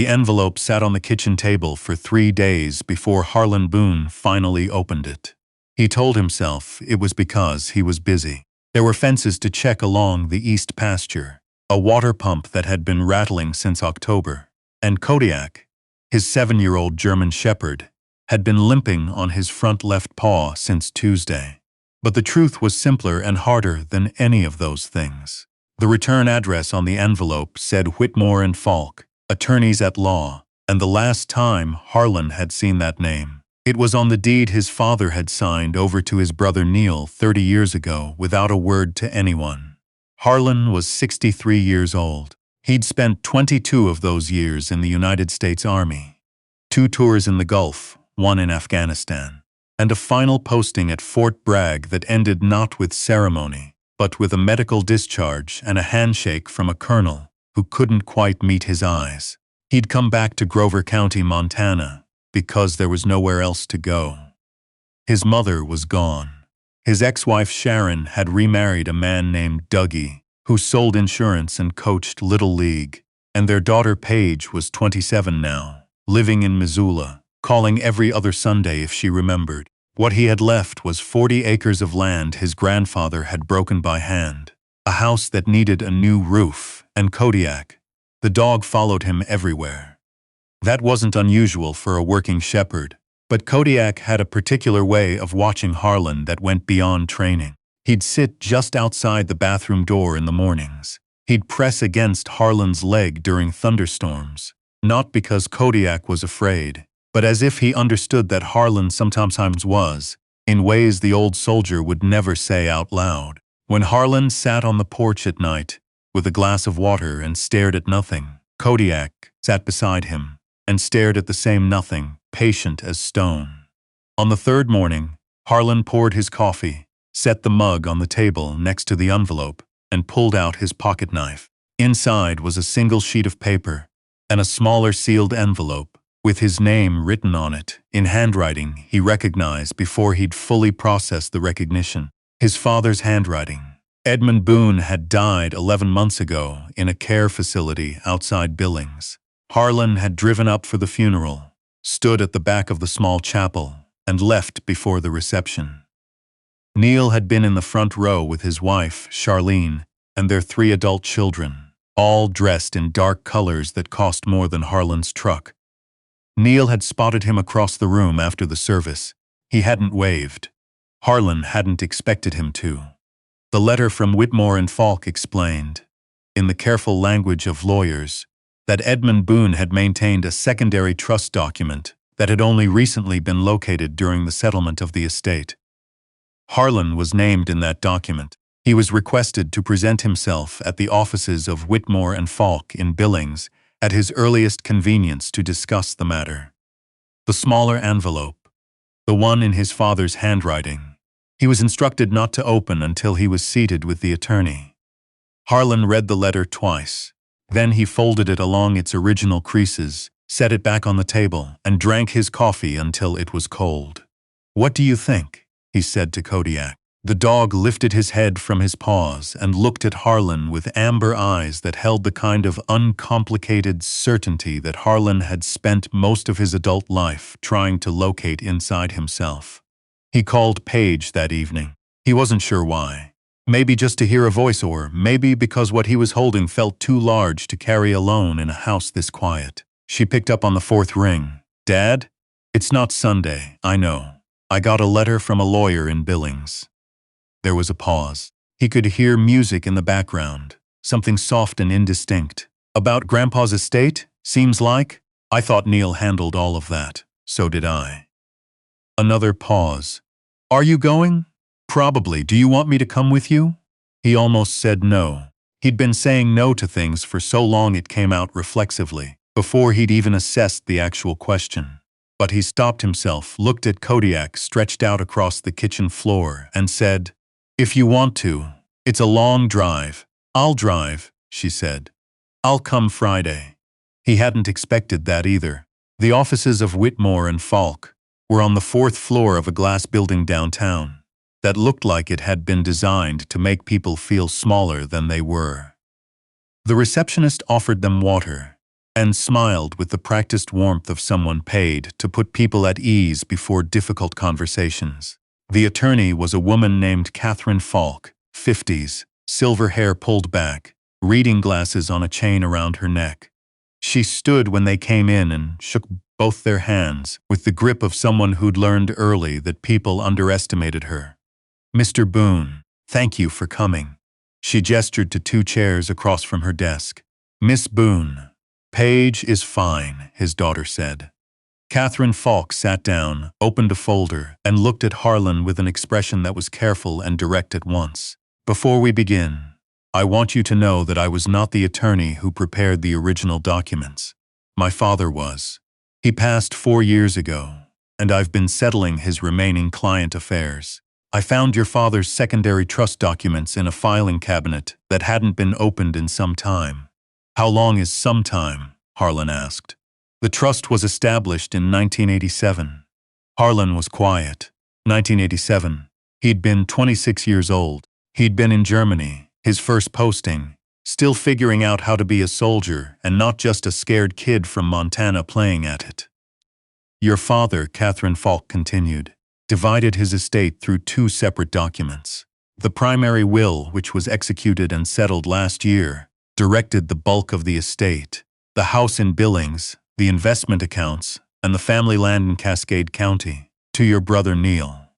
The envelope sat on the kitchen table for 3 days before Harlan Boone finally opened it. He told himself it was because he was busy. There were fences to check along the east pasture, a water pump that had been rattling since October, and Kodiak, his 7-year-old German shepherd, had been limping on his front left paw since Tuesday. But the truth was simpler and harder than any of those things. The return address on the envelope said Whitmore and Falk, attorneys at law, and the last time Harlan had seen that name, it was on the deed his father had signed over to his brother Neil 30 years ago without a word to anyone. Harlan was 63 years old. He'd spent 22 of those years in the United States Army, 2 tours in the Gulf, 1 in Afghanistan, and a final posting at Fort Bragg that ended not with ceremony, but with a medical discharge and a handshake from a colonel who couldn't quite meet his eyes. He'd come back to Grover County, Montana, because there was nowhere else to go. His mother was gone. His ex-wife Sharon had remarried a man named Dougie, who sold insurance and coached Little League, and their daughter Paige was 27 now, living in Missoula, calling every other Sunday if she remembered. What he had left was 40 acres of land his grandfather had broken by hand, a house that needed a new roof, and Kodiak. The dog followed him everywhere. That wasn't unusual for a working shepherd, but Kodiak had a particular way of watching Harlan that went beyond training. He'd sit just outside the bathroom door in the mornings. He'd press against Harlan's leg during thunderstorms, not because Kodiak was afraid, but as if he understood that Harlan sometimes was, in ways the old soldier would never say out loud. When Harlan sat on the porch at night, with a glass of water and stared at nothing, Kodiak sat beside him and stared at the same nothing, patient as stone. On the third morning, Harlan poured his coffee, set the mug on the table next to the envelope, and pulled out his pocket knife. Inside was a single sheet of paper and a smaller sealed envelope with his name written on it, in handwriting he recognized before he'd fully processed the recognition. His father's handwriting. Edmund Boone had died 11 months ago in a care facility outside Billings. Harlan had driven up for the funeral, stood at the back of the small chapel, and left before the reception. Neil had been in the front row with his wife, Charlene, and their 3 adult children, all dressed in dark colors that cost more than Harlan's truck. Neil had spotted him across the room after the service. He hadn't waved. Harlan hadn't expected him to. The letter from Whitmore and Falk explained, in the careful language of lawyers, that Edmund Boone had maintained a secondary trust document that had only recently been located during the settlement of the estate. Harlan was named in that document. He was requested to present himself at the offices of Whitmore and Falk in Billings at his earliest convenience to discuss the matter. The smaller envelope, the one in his father's handwriting, he was instructed not to open until he was seated with the attorney. Harlan read the letter twice. Then he folded it along its original creases, set it back on the table, and drank his coffee until it was cold. "What do you think?" he said to Kodiak. The dog lifted his head from his paws and looked at Harlan with amber eyes that held the kind of uncomplicated certainty that Harlan had spent most of his adult life trying to locate inside himself. He called Paige that evening. He wasn't sure why. Maybe just to hear a voice, or maybe because what he was holding felt too large to carry alone in a house this quiet. She picked up on the 4th ring. "Dad? It's not Sunday, I know. I got a letter from a lawyer in Billings." There was a pause. He could hear music in the background, something soft and indistinct. "About Grandpa's estate, seems like? I thought Neil handled all of that. So did I." Another pause. "Are you going?" "Probably. Do you want me to come with you?" He almost said no. He'd been saying no to things for so long it came out reflexively, before he'd even assessed the actual question. But he stopped himself, looked at Kodiak stretched out across the kitchen floor, and said, "If you want to. It's a long drive." "I'll drive," she said. "I'll come Friday." He hadn't expected that either. The offices of Whitmore and Falk were on the 4th floor of a glass building downtown that looked like it had been designed to make people feel smaller than they were. The receptionist offered them water, and smiled with the practiced warmth of someone paid to put people at ease before difficult conversations. The attorney was a woman named Catherine Falk, 50s, silver hair pulled back, reading glasses on a chain around her neck. She stood when they came in and shook both their hands with the grip of someone who'd learned early that people underestimated her. "Mr. Boone, thank you for coming." She gestured to 2 chairs across from her desk. "Miss Boone." "Paige is fine," his daughter said. Catherine Falk sat down, opened a folder, and looked at Harlan with an expression that was careful and direct at once. "Before we begin, I want you to know that I was not the attorney who prepared the original documents. My father was. He passed 4 years ago, and I've been settling his remaining client affairs. I found your father's secondary trust documents in a filing cabinet that hadn't been opened in some time." "How long is some time?" Harlan asked. "The trust was established in 1987. Harlan was quiet. 1987. He'd been 26 years old. He'd been in Germany, his first posting, still figuring out how to be a soldier and not just a scared kid from Montana playing at it. Your father, Catherine Falk continued, divided his estate through 2 separate documents. The primary will, which was executed and settled last year, directed the bulk of the estate, the house in Billings, the investment accounts, and the family land in Cascade County, to your brother Neil."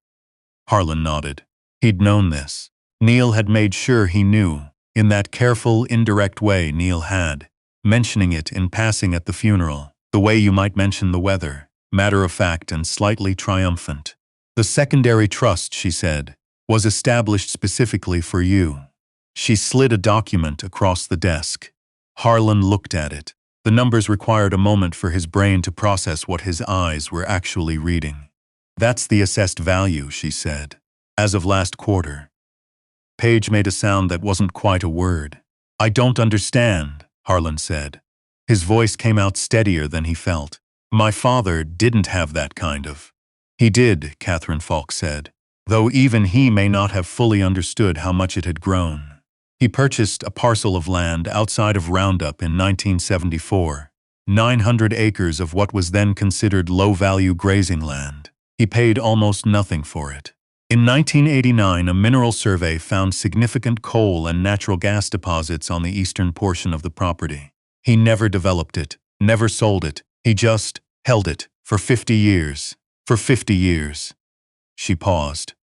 Harlan nodded. He'd known this. Neil had made sure he knew, in that careful, indirect way Neil had, mentioning it in passing at the funeral, the way you might mention the weather, matter of fact and slightly triumphant. "The secondary trust," she said, "was established specifically for you." She slid a document across the desk. Harlan looked at it. The numbers required a moment for his brain to process what his eyes were actually reading. "That's the assessed value," she said, "as of last quarter." Paige made a sound that wasn't quite a word. "I don't understand," Harlan said. His voice came out steadier than he felt. "My father didn't have that kind of—" "He did," Catherine Falk said, "though even he may not have fully understood how much it had grown. He purchased a parcel of land outside of Roundup in 1974, 900 acres of what was then considered low-value grazing land. He paid almost nothing for it. In 1989, a mineral survey found significant coal and natural gas deposits on the eastern portion of the property. He never developed it, never sold it, he just held it for 50 years. For 50 years. She paused.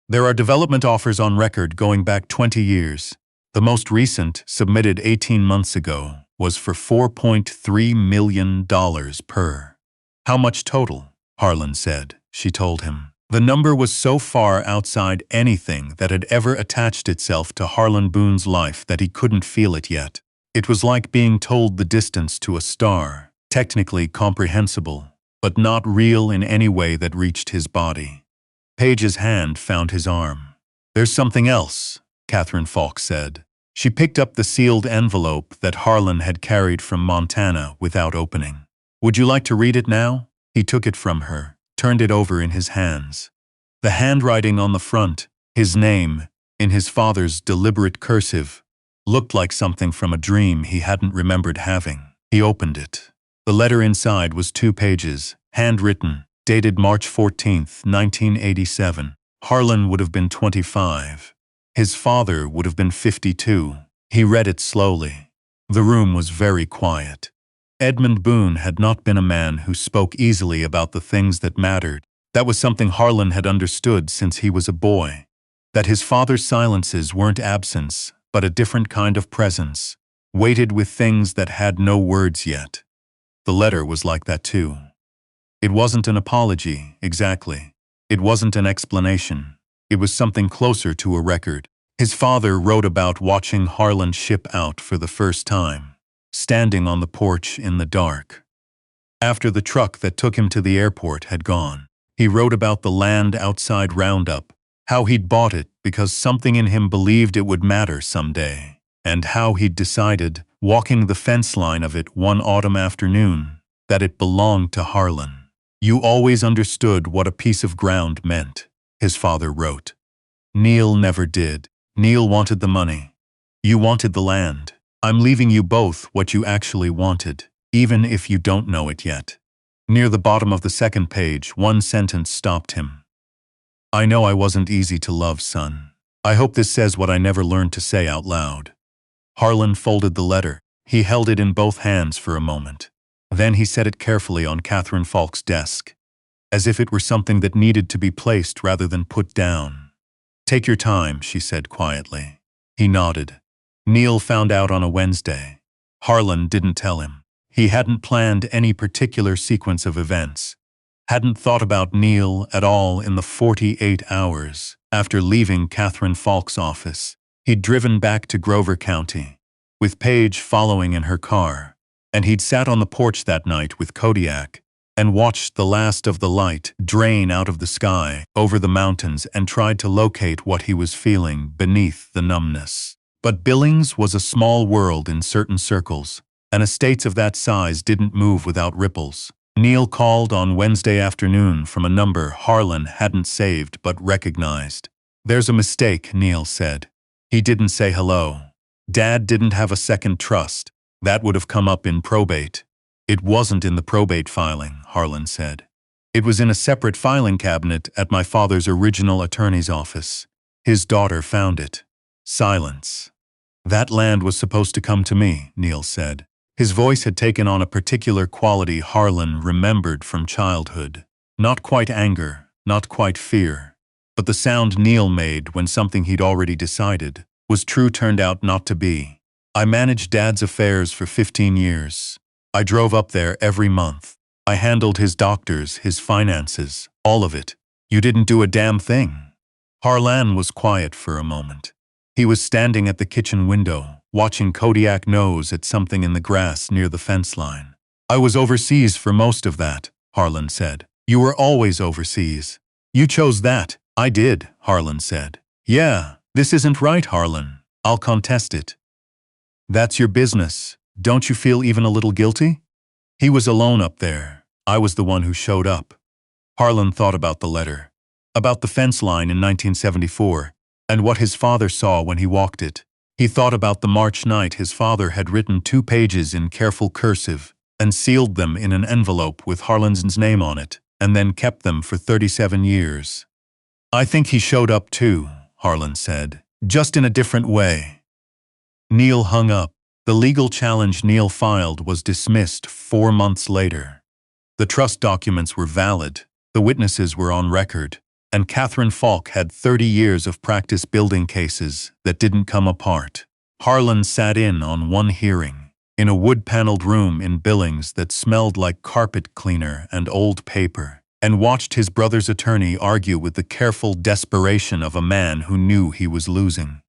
"There are development offers on record going back 20 years. The most recent, submitted 18 months ago, was for $4.3 million per." "How much total?" Harlan said. She told him. The number was so far outside anything that had ever attached itself to Harlan Boone's life that he couldn't feel it yet. It was like being told the distance to a star, technically comprehensible, but not real in any way that reached his body. Paige's hand found his arm. "There's something else," Catherine Falk said. She picked up the sealed envelope that Harlan had carried from Montana without opening. "Would you like to read it now?" He took it from her, turned it over in his hands. The handwriting on the front, his name, in his father's deliberate cursive, looked like something from a dream he hadn't remembered having. He opened it. The letter inside was 2 pages, handwritten, dated March 14, 1987. Harlan would have been 25. His father would have been 52. He read it slowly. The room was very quiet. Edmund Boone had not been a man who spoke easily about the things that mattered. That was something Harlan had understood since he was a boy. That his father's silences weren't absence, but a different kind of presence, weighted with things that had no words yet. The letter was like that too. It wasn't an apology, exactly. It wasn't an explanation. It was something closer to a record. His father wrote about watching Harlan ship out for the first time, standing on the porch in the dark. After the truck that took him to the airport had gone, he wrote about the land outside Roundup, how he'd bought it because something in him believed it would matter someday, and how he'd decided, walking the fence line of it one autumn afternoon, that it belonged to Harlan. "You always understood what a piece of ground meant," his father wrote. "Neil never did. Neil wanted the money. You wanted the land. I'm leaving you both what you actually wanted. even if you don't know it yet. Near the bottom of the second page, one sentence stopped him. I know I wasn't easy to love, son. I hope this says what I never learned to say out loud. Harlan folded the letter. He held it in both hands for a moment. Then he set it carefully on Catherine Falk's desk, as if it were something that needed to be placed rather than put down. Take your time, she said quietly. He nodded. Neil found out on a Wednesday. Harlan didn't tell him. He hadn't planned any particular sequence of events. Hadn't thought about Neil at all in the 48 hours after leaving Catherine Falk's office. He'd driven back to Grover County, with Paige following in her car, and he'd sat on the porch that night with Kodiak and watched the last of the light drain out of the sky over the mountains and tried to locate what he was feeling beneath the numbness. But Billings was a small world in certain circles, and estates of that size didn't move without ripples. Neil called on Wednesday afternoon from a number Harlan hadn't saved but recognized. There's a mistake, Neil said. He didn't say hello. Dad didn't have a second trust. That would have come up in probate. It wasn't in the probate filing, Harlan said. It was in a separate filing cabinet at my father's original attorney's office. His daughter found it. Silence. That land was supposed to come to me, Neil said. His voice had taken on a particular quality Harlan remembered from childhood. Not quite anger, not quite fear, but the sound Neil made when something he'd already decided was true turned out not to be. I managed Dad's affairs for 15 years. I drove up there every month. I handled his doctors, his finances, all of it. You didn't do a damn thing. Harlan was quiet for a moment. He was standing at the kitchen window, watching Kodiak nose at something in the grass near the fence line. I was overseas for most of that, Harlan said. You were always overseas. You chose that. I did, Harlan said. Yeah, this isn't right, Harlan. I'll contest it. That's your business. Don't you feel even a little guilty? He was alone up there. I was the one who showed up. Harlan thought about the letter, about the fence line in 1974, and what his father saw when he walked it. He thought about the March night his father had written 2 pages in careful cursive and sealed them in an envelope with Harlan's name on it, and then kept them for 37 years. I think he showed up too, Harlan said, just in a different way. Neil hung up. The legal challenge Neil filed was dismissed 4 months later. The trust documents were valid, the witnesses were on record, and Catherine Falk had 30 years of practice building cases that didn't come apart. Harlan sat in on one hearing, in a wood-paneled room in Billings that smelled like carpet cleaner and old paper, and watched his brother's attorney argue with the careful desperation of a man who knew he was losing.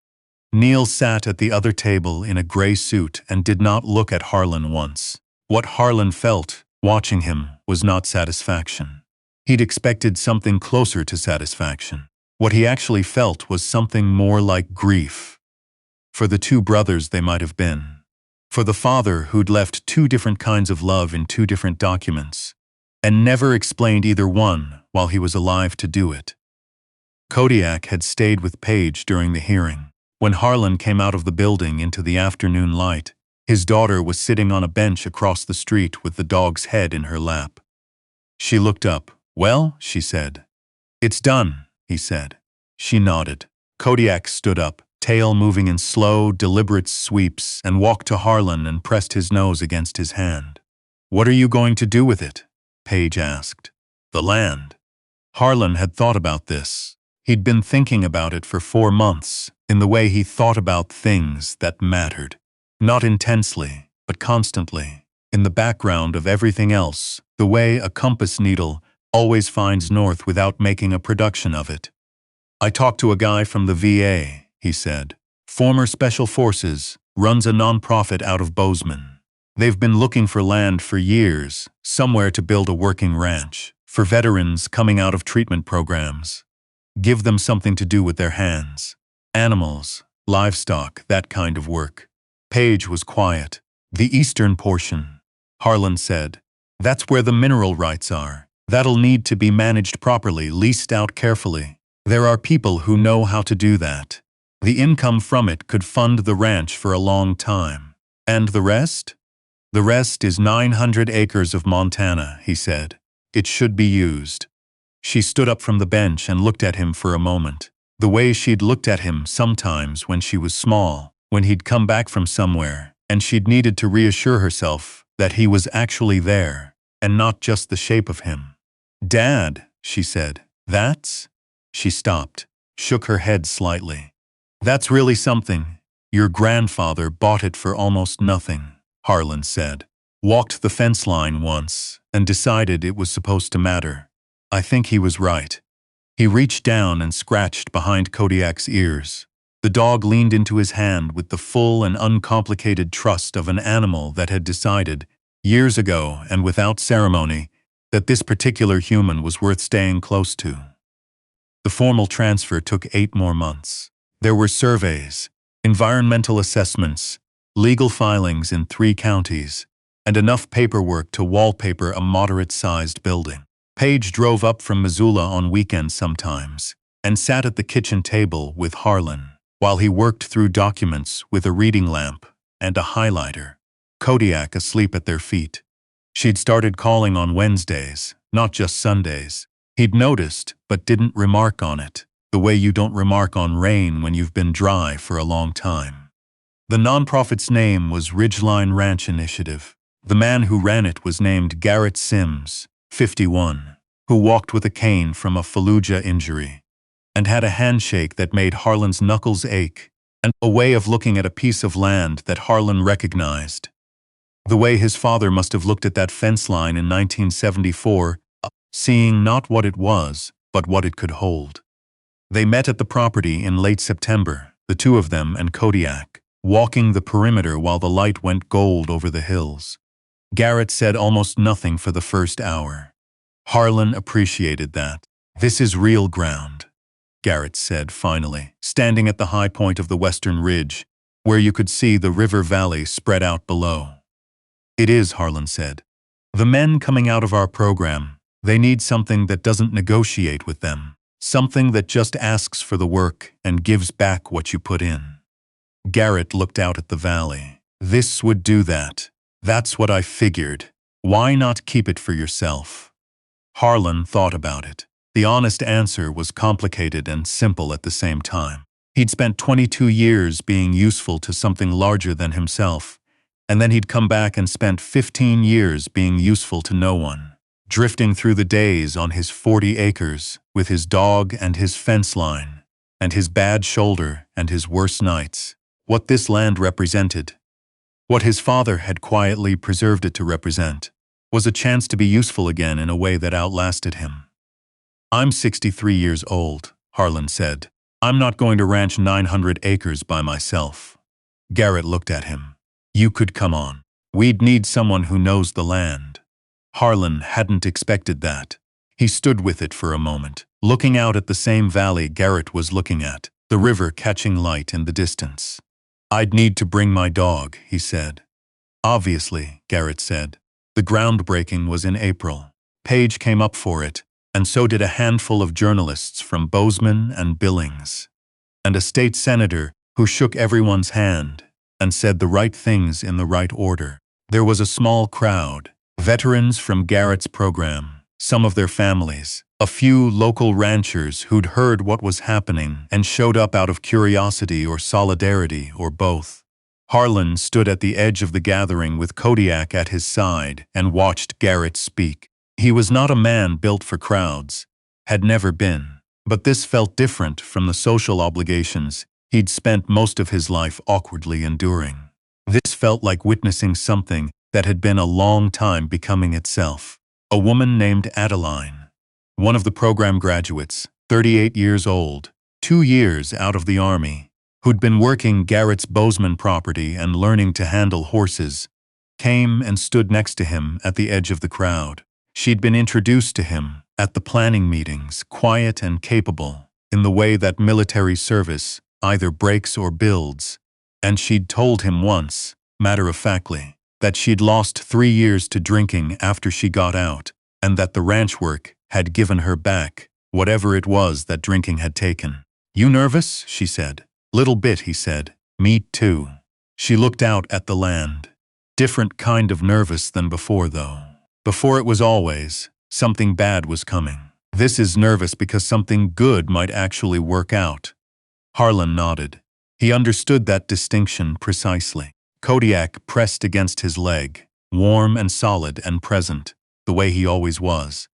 Neil sat at the other table in a gray suit and did not look at Harlan once. What Harlan felt, watching him, was not satisfaction. He'd expected something closer to satisfaction. What he actually felt was something more like grief. For the 2 brothers they might have been. For the father who'd left 2 different kinds of love in 2 different documents, and never explained either one while he was alive to do it. Kodiak had stayed with Paige during the hearing. When Harlan came out of the building into the afternoon light, his daughter was sitting on a bench across the street with the dog's head in her lap. She looked up. Well, she said. It's done, he said. She nodded. Kodiak stood up, tail moving in slow, deliberate sweeps, and walked to Harlan and pressed his nose against his hand. What are you going to do with it? Paige asked. The land. Harlan had thought about this. He'd been thinking about it for 4 months, in the way he thought about things that mattered. Not intensely, but constantly, in the background of everything else, the way a compass needle always finds north without making a production of it. I talked to a guy from the VA, he said. Former Special Forces, runs a nonprofit out of Bozeman. They've been looking for land for years, somewhere to build a working ranch, for veterans coming out of treatment programs. Give them something to do with their hands. Animals, livestock, that kind of work. Paige was quiet. The eastern portion, Harlan said. That's where the mineral rights are. That'll need to be managed properly, leased out carefully. There are people who know how to do that. The income from it could fund the ranch for a long time. And the rest? The rest is 900 acres of Montana, he said. It should be used. She stood up from the bench and looked at him for a moment. The way she'd looked at him sometimes when she was small, when he'd come back from somewhere, and she'd needed to reassure herself that he was actually there, and not just the shape of him. "Dad," she said, "that's?" She stopped, shook her head slightly. "That's really something. Your grandfather bought it for almost nothing," Harlan said. "Walked the fence line once and decided it was supposed to matter. I think he was right." He reached down and scratched behind Kodiak's ears. The dog leaned into his hand with the full and uncomplicated trust of an animal that had decided, years ago and without ceremony, that this particular human was worth staying close to. The formal transfer took 8 more months. There were surveys, environmental assessments, legal filings in 3 counties, and enough paperwork to wallpaper a moderate-sized building. Paige drove up from Missoula on weekends sometimes, and sat at the kitchen table with Harlan, while he worked through documents with a reading lamp and a highlighter, Kodiak asleep at their feet. She'd started calling on Wednesdays, not just Sundays. He'd noticed, but didn't remark on it, the way you don't remark on rain when you've been dry for a long time. The nonprofit's name was Ridgeline Ranch Initiative. The man who ran it was named Garrett Sims, 51, who walked with a cane from a Fallujah injury, and had a handshake that made Harlan's knuckles ache, and a way of looking at a piece of land that Harlan recognized. The way his father must have looked at that fence line in 1974, seeing not what it was, but what it could hold. They met at the property in late September, the 2 of them and Kodiak, walking the perimeter while the light went gold over the hills. Garrett said almost nothing for the first hour. Harlan appreciated that. "This is real ground," Garrett said finally, standing at the high point of the western ridge, where you could see the river valley spread out below. "It is," Harlan said. "The men coming out of our program, they need something that doesn't negotiate with them, something that just asks for the work and gives back what you put in." Garrett looked out at the valley. "This would do that. That's what I figured. Why not keep it for yourself?" Harlan thought about it. The honest answer was complicated and simple at the same time. He'd spent 22 years being useful to something larger than himself, and then he'd come back and spent 15 years being useful to no one, drifting through the days on his 40 acres with his dog and his fence line, and his bad shoulder and his worst nights. What this land represented, what his father had quietly preserved it to represent, was a chance to be useful again in a way that outlasted him. "I'm 63 years old," Harlan said. "I'm not going to ranch 900 acres by myself." Garrett looked at him. "You could come on. We'd need someone who knows the land." Harlan hadn't expected that. He stood with it for a moment, looking out at the same valley Garrett was looking at, the river catching light in the distance. "I'd need to bring my dog," he said. "Obviously," Garrett said. The groundbreaking was in April. Paige came up for it, and so did a handful of journalists from Bozeman and Billings, and a state senator who shook everyone's hand and said the right things in the right order. There was a small crowd, veterans from Garrett's program, some of their families, a few local ranchers who'd heard what was happening and showed up out of curiosity or solidarity or both. Harlan stood at the edge of the gathering with Kodiak at his side and watched Garrett speak. He was not a man built for crowds, had never been, but this felt different from the social obligations he'd spent most of his life awkwardly enduring. This felt like witnessing something that had been a long time becoming itself. A woman named Adeline, one of the program graduates, 38 years old, 2 years out of the Army, who'd been working Garrett's Bozeman property and learning to handle horses, came and stood next to him at the edge of the crowd. She'd been introduced to him at the planning meetings, quiet and capable, in the way that military service either breaks or builds, and she'd told him once, matter-of-factly, that she'd lost 3 years to drinking after she got out, and that the ranch work had given her back whatever it was that drinking had taken. "You nervous?" she said. "Little bit," he said. "Me too." She looked out at the land. Different kind of nervous than before, though. Before it was always, something bad was coming. This is nervous because something good might actually work out. Harlan nodded. He understood that distinction precisely. Kodiak pressed against his leg, warm and solid and present, the way he always was.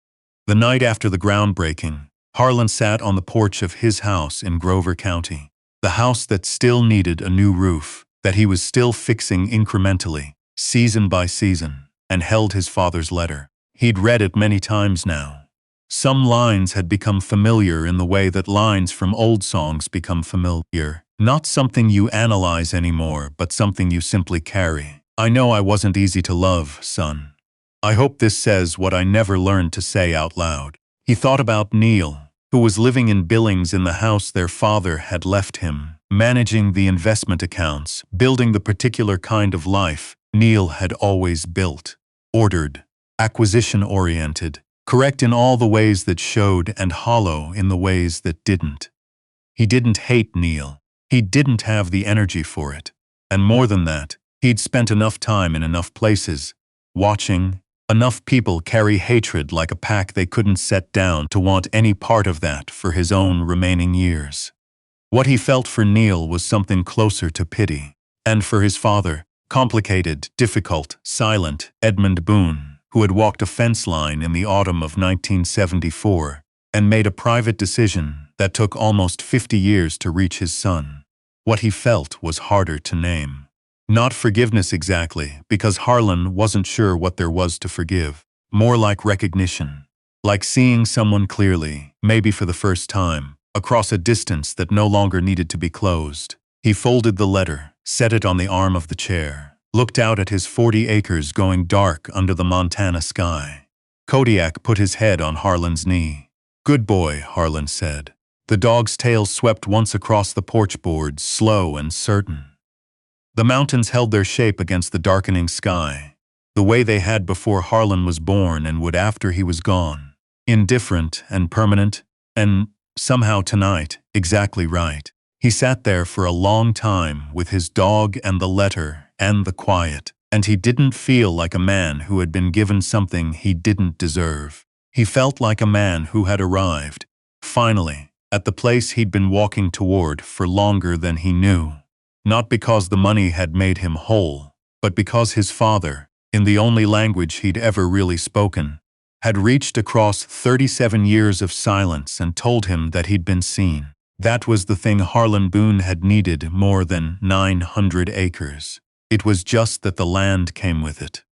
The night after the groundbreaking, Harlan sat on the porch of his house in Grover County. The house that still needed a new roof, that he was still fixing incrementally, season by season, and held his father's letter. He'd read it many times now. Some lines had become familiar in the way that lines from old songs become familiar. Not something you analyze anymore, but something you simply carry. I know I wasn't easy to love, son. I hope this says what I never learned to say out loud. He thought about Neil, who was living in Billings in the house their father had left him, managing the investment accounts, building the particular kind of life Neil had always built. Ordered, acquisition-oriented, correct in all the ways that showed and hollow in the ways that didn't. He didn't hate Neil. He didn't have the energy for it. And more than that, he'd spent enough time in enough places, watching enough people carry hatred like a pack they couldn't set down to want any part of that for his own remaining years. What he felt for Neil was something closer to pity. And for his father, complicated, difficult, silent Edmund Boone, who had walked a fence line in the autumn of 1974 and made a private decision that took almost 50 years to reach his son. What he felt was harder to name. Not forgiveness exactly, because Harlan wasn't sure what there was to forgive. More like recognition. Like seeing someone clearly, maybe for the first time, across a distance that no longer needed to be closed. He folded the letter, set it on the arm of the chair, looked out at his 40 acres going dark under the Montana sky. Kodiak put his head on Harlan's knee. "Good boy," Harlan said. The dog's tail swept once across the porch boards, slow and certain. The mountains held their shape against the darkening sky, the way they had before Harlan was born and would after he was gone. Indifferent and permanent, and somehow tonight, exactly right. He sat there for a long time with his dog and the letter and the quiet, and he didn't feel like a man who had been given something he didn't deserve. He felt like a man who had arrived, finally, at the place he'd been walking toward for longer than he knew. Not because the money had made him whole, but because his father, in the only language he'd ever really spoken, had reached across 37 years of silence and told him that he'd been seen. That was the thing Harlan Boone had needed more than 900 acres. It was just that the land came with it.